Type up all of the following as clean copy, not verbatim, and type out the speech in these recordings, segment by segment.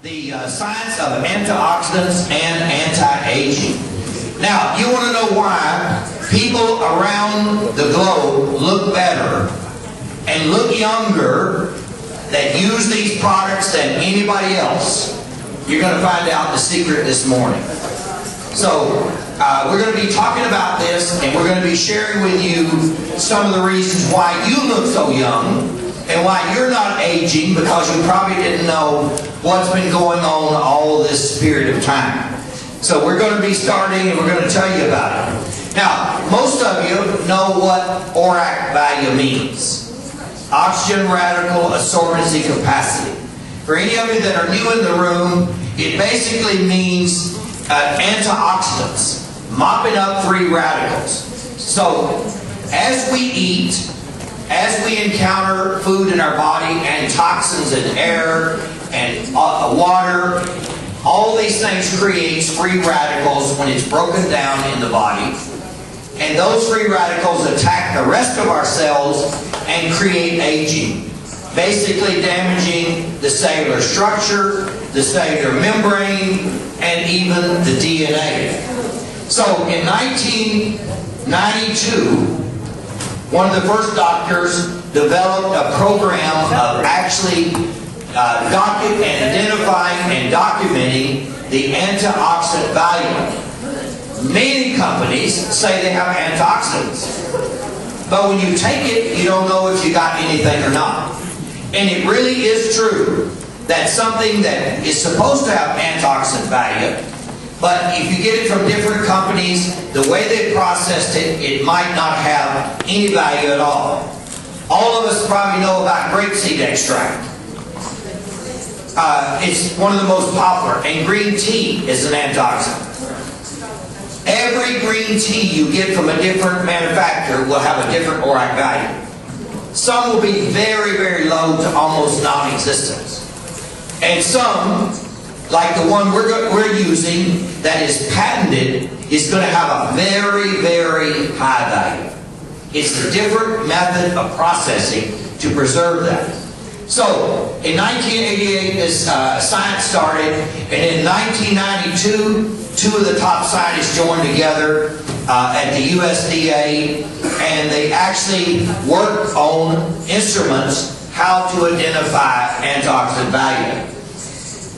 the science of antioxidants and anti-aging. Now, you want to know why people around the globe look better and look younger that use these products than anybody else. You're going to find out the secret this morning. So, we're going to be talking about this, and we're going to be sharing with you some of the reasons why you look so young and why you're not aging, because you probably didn't know what's been going on all this period of time. So we're going to be starting, and we're going to tell you about it. Now, most of you know what Orac value means. Oxygen radical absorbency capacity. For any of you that are new in the room, it basically means antioxidants, mopping up free radicals. So, as we eat, as we encounter food in our body and toxins and air and water, all these things creates free radicals when it's broken down in the body. And those free radicals attack the rest of our cells and create aging, basically damaging the cellular structure, the cellular membrane, and even the DNA. So in 1992, one of the first doctors developed a program of actually identifying and documenting the antioxidant value. Many companies say they have antioxidants, but when you take it, you don't know if you got anything or not. And it really is true that something that is supposed to have antioxidant value, but if you get it from different companies, the way they processed it, it might not have any value at all. All of us probably know about grapeseed extract. It's one of the most popular, and green tea is an antioxidant. Every green tea you get from a different manufacturer will have a different Orac value. Some will be very, very low to almost non-existent. And some, like the one we're using that is patented, is going to have a very, very high value. It's a different method of processing to preserve that. So, in 1988, this science started, and in 1992, two of the top scientists joined together at the USDA, and they actually worked on instruments how to identify antioxidant value.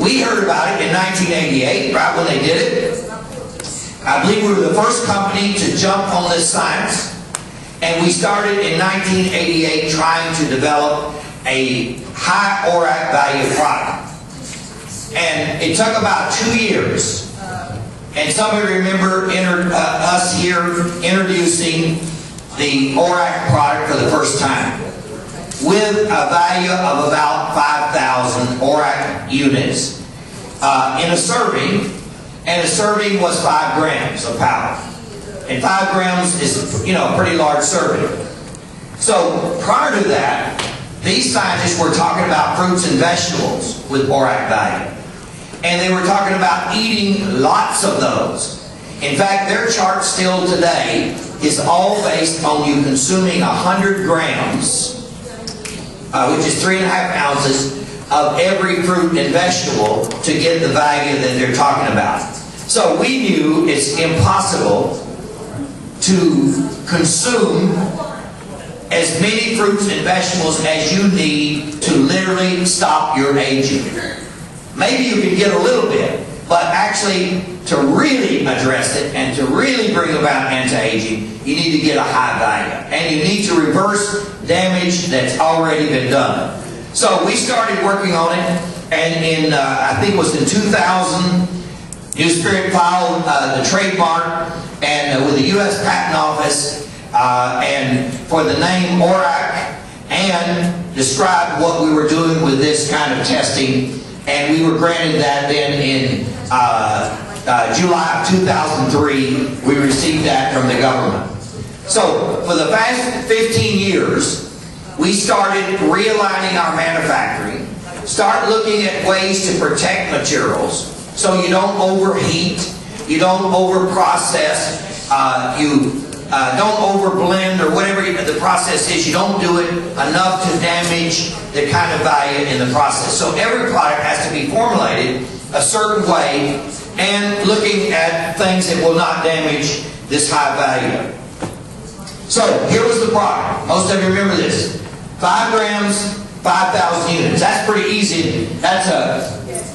We heard about it in 1988, right when they did it. I believe we were the first company to jump on this science, and we started in 1988 trying to develop a high Orac value product. And it took about 2 years. And some of you remember us here introducing the Orac product for the first time, with a value of about 5,000 Orac units in a serving, and a serving was 5 grams of powder. And 5 grams is, a pretty large serving. So prior to that, these scientists were talking about fruits and vegetables with Orac value. And they were talking about eating lots of those. In fact, their chart still today is all based on you consuming 100 grams, which is 3.5 ounces, of every fruit and vegetable to get the value that they're talking about. So we knew it's impossible to consume as many fruits and vegetables as you need to literally stop your aging. Maybe you can get a little bit, but actually to really address it and to really bring about anti-aging, you need to get a high value. And you need to reverse damage that's already been done. So we started working on it, and in, I think it was in 2000, New Spirit filed the trademark and with the U.S. Patent Office and for the name Orac, and described what we were doing with this kind of testing. And we were granted that then in July of 2003, we received that from the government. So for the past 15 years, we started realigning our manufacturing, start looking at ways to protect materials so you don't overheat, you don't overprocess, you don't overblend, or whatever the process is. You don't do it enough to damage the kind of value in the process. So every product has to be formulated a certain way and looking at things that will not damage this high value. So here was the product. Most of you remember this. 5 grams, 5,000 units. That's pretty easy. That's a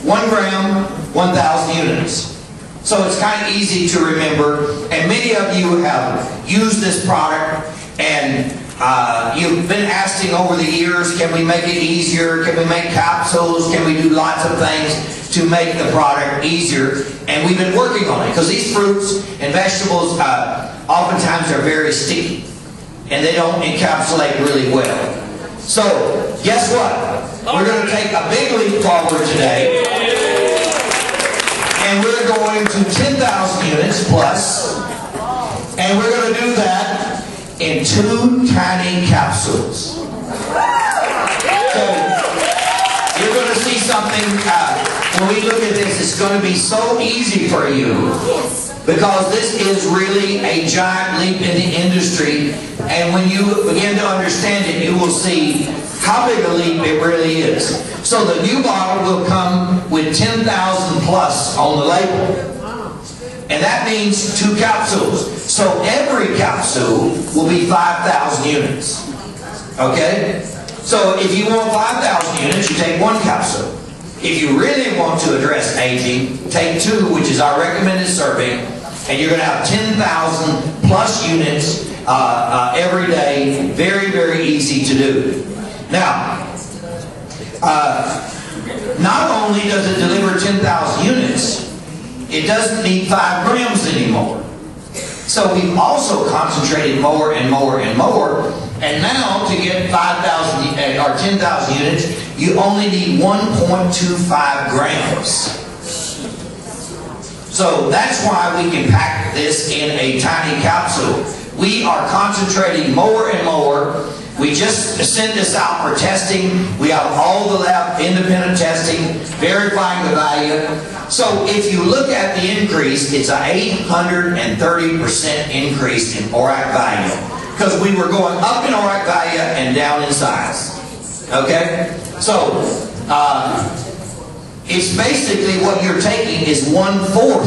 1 gram, 1,000 units. So it's kind of easy to remember. And many of you have used this product, and you've been asking over the years, can we make it easier? Can we make capsules? Can we do lots of things to make the product easier? And we've been working on it, because these fruits and vegetables oftentimes are very sticky, and they don't encapsulate really well. So, guess what? We're going to take a big leap forward today, and we're going to 10,000 units plus, and we're going to do that in 2 tiny capsules. So, you're going to see something, when we look at this, it's going to be so easy for you, because this is really a giant leap in the industry, and when you begin to understand it, you will see how big a leap it really is. So the new bottle will come with 10,000 plus on the label, and that means 2 capsules. So every capsule will be 5,000 units. Okay? So if you want 5,000 units, you take 1 capsule. If you really want to address aging, take 2, which is our recommended serving, and you're going to have 10,000 plus units every day. Very, very easy to do. Now, not only does it deliver 10,000 units, it doesn't need 5 grams anymore. So we've also concentrated more and more and more. And now to get 5,000 or 10,000 units, you only need 1.25 grams. So that's why we can pack this in a tiny capsule. We are concentrating more and more. We just send this out for testing. We have all the lab independent testing, verifying the value. So if you look at the increase, it's an 830% increase in Orac value. Because we were going up in Orac value and down in size. Okay? So, it's basically what you're taking is 1/4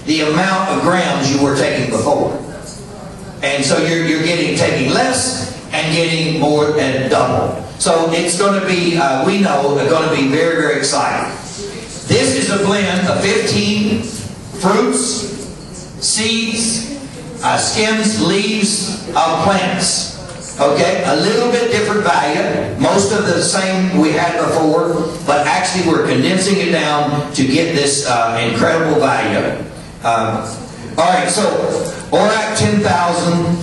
the amount of grams you were taking before. And so you're taking less and getting more than double. So it's going to be, we know, going to be very, very exciting. This is a blend of 15 fruits, seeds, skins, leaves of plants. Okay, a little bit different value. Most of the same we had before, but actually we're condensing it down to get this incredible value. Alright, so Orac 10,000.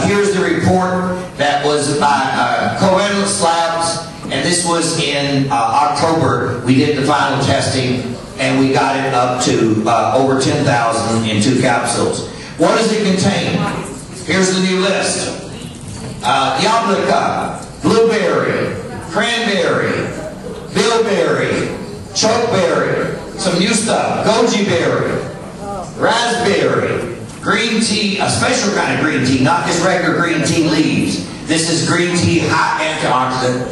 Here's the report that was by Covalent Labs, and this was in October. We did the final testing, and we got it up to over 10,000 in 2 capsules. What does it contain? Here's the new list. Yablika, blueberry, cranberry, bilberry, chokeberry, some new stuff, goji berry, raspberry, green tea, a special kind of green tea, not just regular green tea leaves. This is green tea high antioxidant.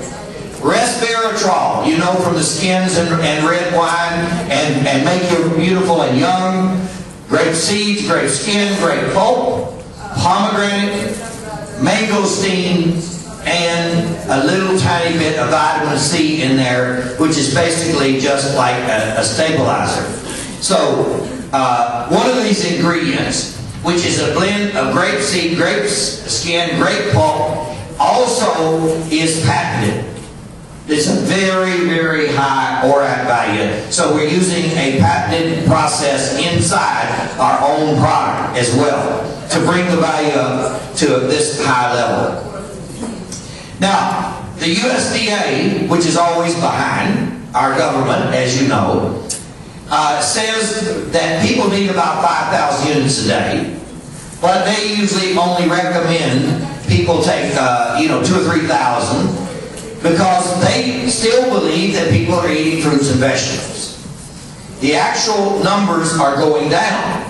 Resveratrol, you know, from the skins and red wine, and make you beautiful and young. Grape seeds, grape skin, grape pulp, pomegranate, mangosteen, and a little tiny bit of vitamin C in there, which is basically just like a stabilizer. So, one of these ingredients, which is a blend of grape seed, grape skin, grape pulp, also is patented. It's a very, very high Orac value. So we're using a patented process inside our own product as well to bring the value up to this high level. Now, the USDA, which is always behind our government, as you know, says that people need about 5,000 units a day, but they usually only recommend people take 2,000 or 3,000 because they still believe that people are eating fruits and vegetables. The actual numbers are going down.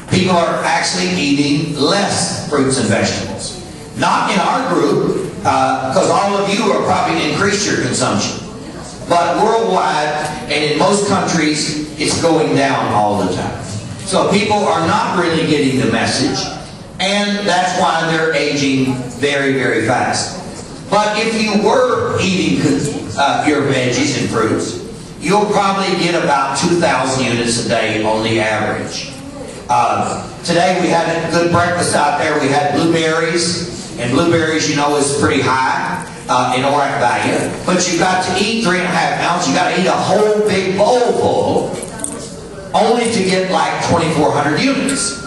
People are actually eating less fruits and vegetables. Not in our group, because all of you are probably increased your consumption. But worldwide, and in most most countries, it's going down all the time. So people are not really getting the message, and that's why they're aging very, very fast. But if you were eating your veggies and fruits, you'll probably get about 2,000 units a day on the average. Today we had a good breakfast out there. We had blueberries, and blueberries, you know, is pretty high in Orac value. But you've got to eat 3.5 ounces. You've got to eat a whole big bowl full, only to get like 2,400 units.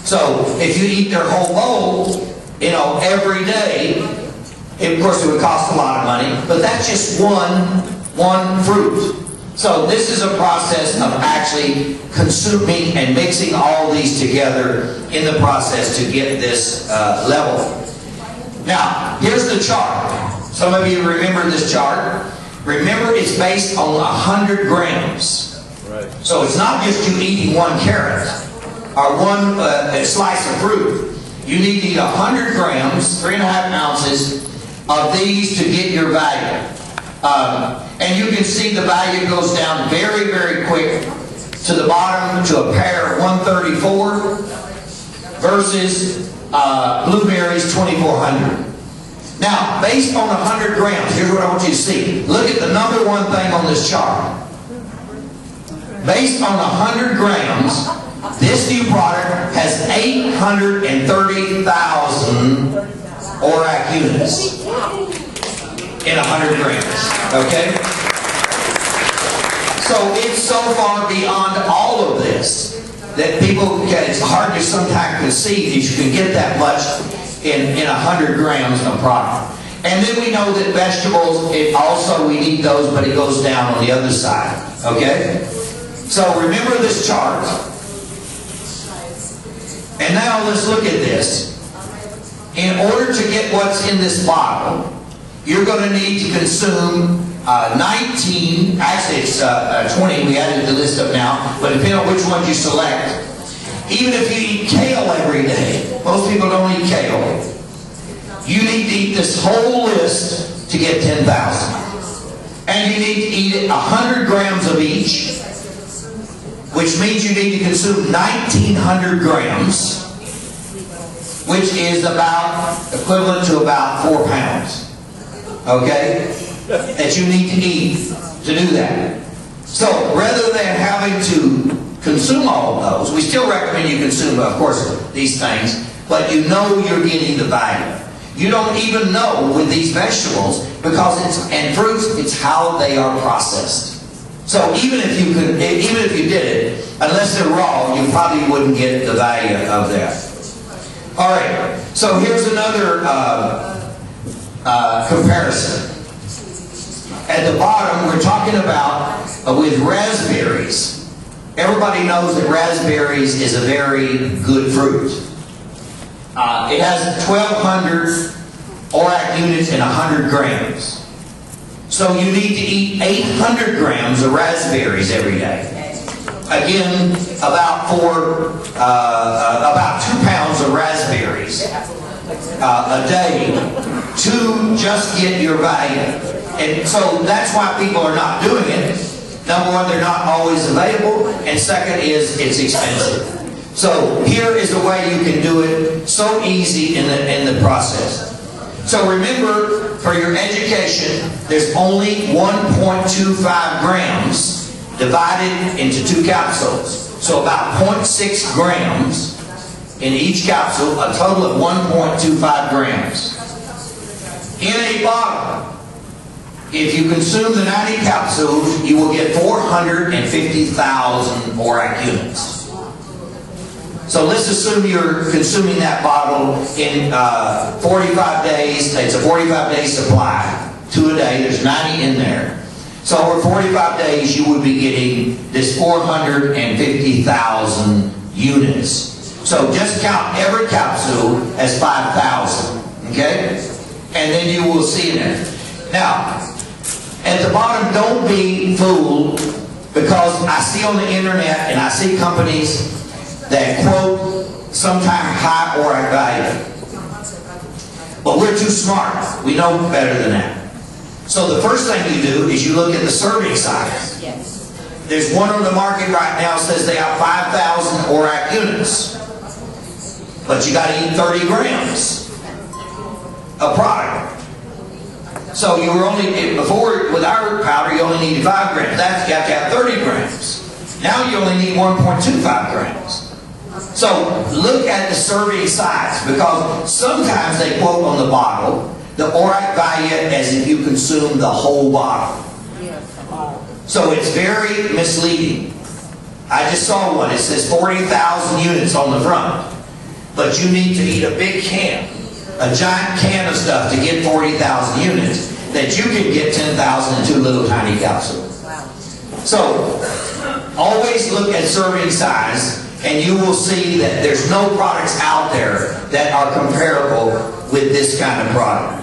So if you eat their whole bowl, you know, every day, of course it would cost a lot of money, but that's just one fruit. So this is a process of actually consuming and mixing all these together in the process to get this level. Now, here's the chart. Some of you remember this chart. Remember, it's based on 100 grams. Right. So it's not just you eating 1 carrot or one slice of fruit. You need to eat 100 grams, 3.5 ounces of these to get your value. And you can see the value goes down very, very quick to the bottom to a pear of 134 versus blueberries 2,400. Now, based on 100 grams, here's what I want you to see. Look at the number one thing on this chart. Based on 100 grams, this new product has 830,000 Orac units in 100 grams. Okay? So it's so far beyond all of this that people, it's hard to sometimes conceive that you can get that much in 100 grams of product. And then we know that vegetables, also we need those, but it goes down on the other side. Okay? So remember this chart. And now let's look at this. In order to get what's in this bottle, you're going to need to consume 19, actually it's 20, we added the list up now, but depending on which ones you select. Even if you eat kale every day, most people don't eat kale, you need to eat this whole list to get 10,000. And you need to eat it 100 grams of each, which means you need to consume 1,900 grams, which is about equivalent to about 4 pounds. Okay? That you need to eat to do that. So rather than having to consume all of those, we still recommend you consume, of course, these things, but you know you're getting the value. You don't even know with these vegetables, because and fruits, it's how they are processed. So even if you did it, unless they're raw, you probably wouldn't get the value of that. All right. So here's another comparison. At the bottom, we're talking about with raspberries. Everybody knows that raspberries is a very good fruit. It has 1,200 Orac units in 100 grams. So you need to eat 800 grams of raspberries every day. Again, about 2 pounds of raspberries a day to just get your value. And so that's why people are not doing it. Number one, they're not always available, and second is it's expensive. So here is the way you can do it so easy in the process. So remember, for your education, there's only 1.25 grams divided into 2 capsules. So about 0.6 grams in each capsule, a total of 1.25 grams. In a bottle, if you consume the 90 capsules, you will get 450,000 Orac units. So let's assume you're consuming that bottle in 45 days. It's a 45-day supply, 2 a day. There's 90 in there. So over 45 days, you would be getting this 450,000 units. So just count every capsule as 5,000. Okay? And then you will see in it. Now, at the bottom, don't be fooled, because I see on the internet and I see companies that quote sometimes high Orac value. But we're too smart. We know better than that. So the first thing you do is you look at the serving size. There's one on the market right now that says they have 5,000 Orac units. But you got to eat 30 grams of product. So you were only, before with our powder, you only needed 5 grams. That's, you have to have 30 grams. Now you only need 1.25 grams. So look at the serving size, because sometimes they quote on the bottle the Orac value as if you consume the whole bottle. So it's very misleading. I just saw one. It says 40,000 units on the front. But you need to eat a big can, a giant can of stuff to get 40,000 units, that you can get 10,000 in 2 little tiny capsules. So always look at serving size, and you will see that there's no products out there that are comparable with this kind of product.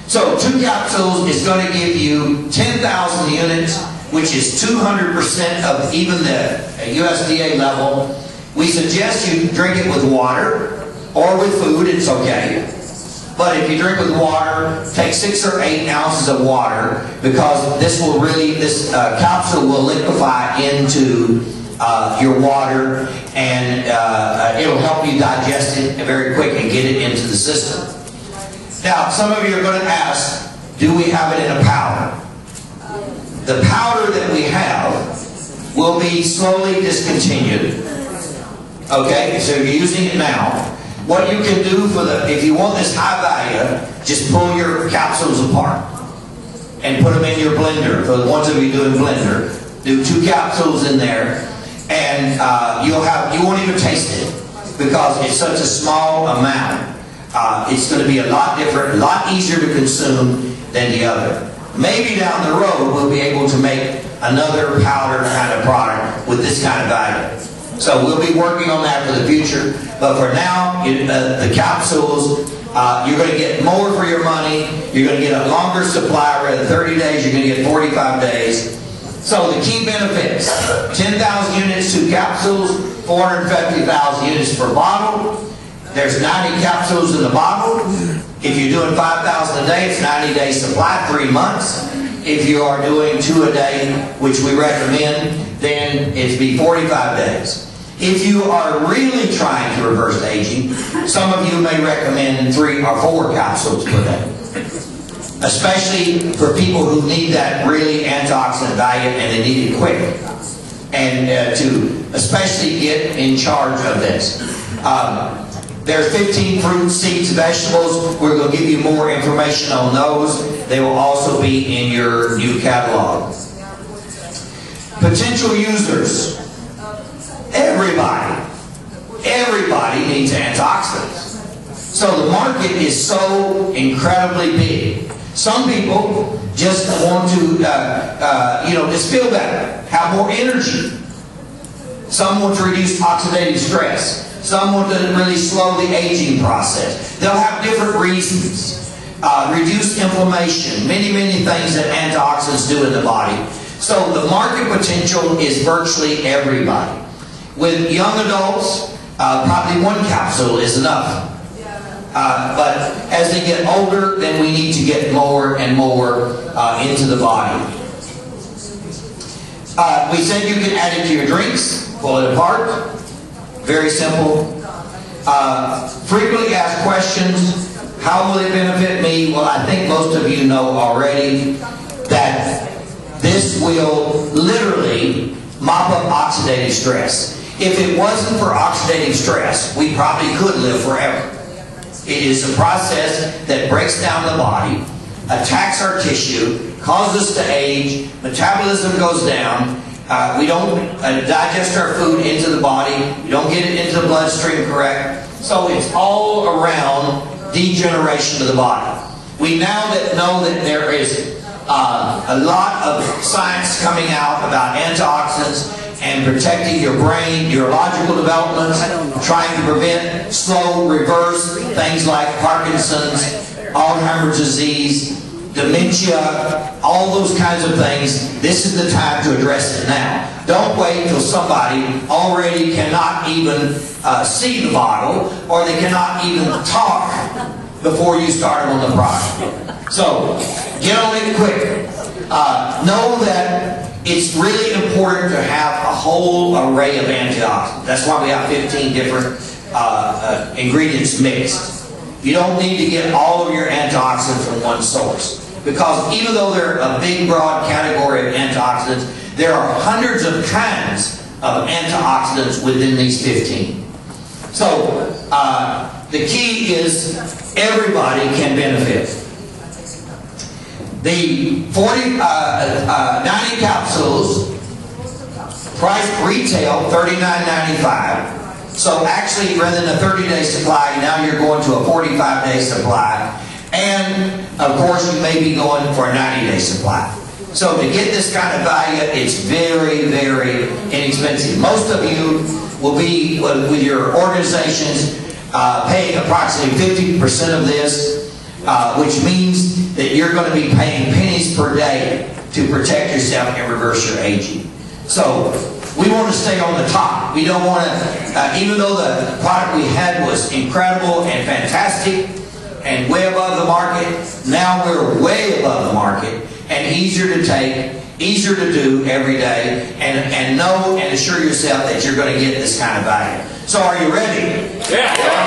So 2 capsules is going to give you 10,000 units, which is 200% of even the USDA level. We suggest you drink it with water or with food, it's okay. But if you drink with water, take 6 or 8 ounces of water, because this will really, this capsule will liquefy into your water, and it'll help you digest it very quick and get it into the system. Now, some of you are going to ask, do we have it in a powder? The powder that we have will be slowly discontinued. Okay, so you're using it now. What you can do for the, if you want this high value, just pull your capsules apart and put them in your blender. For the ones of you doing blender, do 2 capsules in there, and you won't even taste it, because it's such a small amount. It's going to be a lot different, a lot easier to consume than the other. Maybe down the road we'll be able to make another powder kind of product with this kind of value. So we'll be working on that for the future. But for now, the capsules, you're going to get more for your money. You're going to get a longer supply. Rather than 30 days, you're going to get 45 days. So the key benefits: 10,000 units, 2 capsules, 450,000 units per bottle. There's 90 capsules in the bottle. If you're doing 5,000 a day, it's 90 days supply, 3 months. If you are doing 2 a day, which we recommend, then it'd be 45 days. If you are really trying to reverse aging, some of you may recommend 3 or 4 capsules per day. Especially for people who need that really antioxidant value and they need it quick. And to especially get in charge of this. There's 15 fruits, seeds, vegetables. We're going to give you more information on those. They will also be in your new catalog. Potential users. Everybody needs antioxidants. So the market is so incredibly big. Some people just want to, just feel better, have more energy. Some want to reduce oxidative stress. Some want to really slow the aging process. They'll have different reasons. Reduce inflammation, many things that antioxidants do in the body. So the market potential is virtually everybody. With young adults, probably 1 capsule is enough. But as they get older, then we need to get more and more into the body. We said you can add it to your drinks, pull it apart. Very simple. Frequently asked questions. How will it benefit me? Well, I think most of you know already that this will literally mop up oxidative stress. If it wasn't for oxidative stress, we probably could live forever. It is a process that breaks down the body, attacks our tissue, causes us to age, metabolism goes down, we don't digest our food into the body, we don't get it into the bloodstream correct, so it's all around degeneration of the body. We now know that there is a lot of science coming out about antioxidants and protecting your brain, neurological developments, trying to prevent, slow, reverse things like Parkinson's, Alzheimer's disease, dementia, all those kinds of things. This is the time to address it now. Don't wait till somebody already cannot even see the bottle, or they cannot even talk before you start on the product. So, get on it quick. know that it's really important to have a whole array of antioxidants. That's why we have 15 different ingredients mixed. You don't need to get all of your antioxidants from one source. Because even though they're a big, broad category of antioxidants, there are hundreds of kinds of antioxidants within these 15. So, the key is everybody can benefit. The 90 capsules, price retail $39.95. So actually, rather than a 30-day supply, now you're going to a 45-day supply. And, of course, you may be going for a 90-day supply. So to get this kind of value, it's very, very inexpensive. Most of you will be, with your organizations, paying approximately 50% of this, which means that you're going to be paying pennies per day to protect yourself and reverse your aging. So we want to stay on the top. We don't want to, even though the product we had was incredible and fantastic and way above the market, now we're way above the market and easier to take, easier to do every day, and know and assure yourself that you're going to get this kind of value. So are you ready? Yeah.